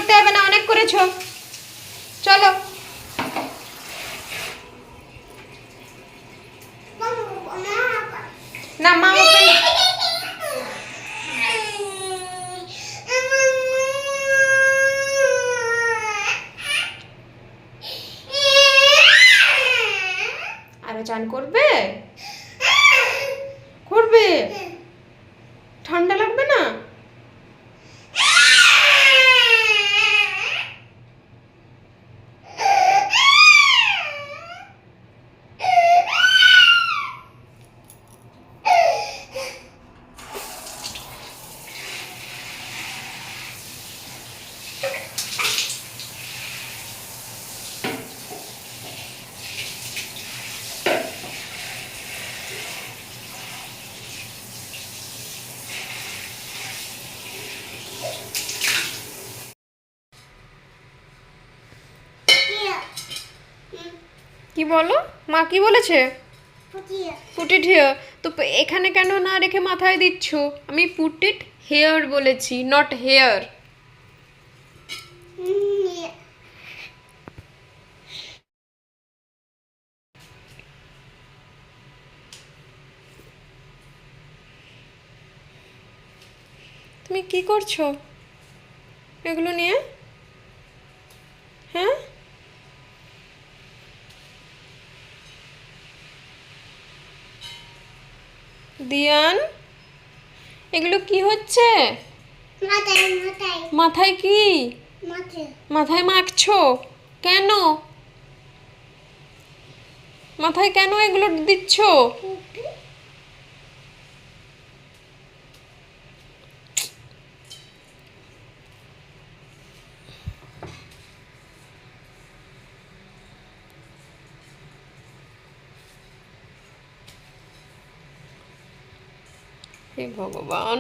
করতে হবে না, অনেক করেছো। চলো। না মা ওপেন। আরো চান করবে? করবে? ঠান্ডা লাগবে না? কি বলো? মা কি বলেছে? Put it here. তো এখানে কেন না রেখে মাথায় দিচ্ছ? আমি পুট ইট হেয়ার বলেছি, নট হেয়ার। তুমি কি করছো এগুলো নিয়ে? হ্যাঁ, দিয়ান, এগুলো কি হচ্ছে? মাথায় কি? মাথায় মাখছো কেন? মাথায় কেন এগুলো দিচ্ছ? হে ভগবান।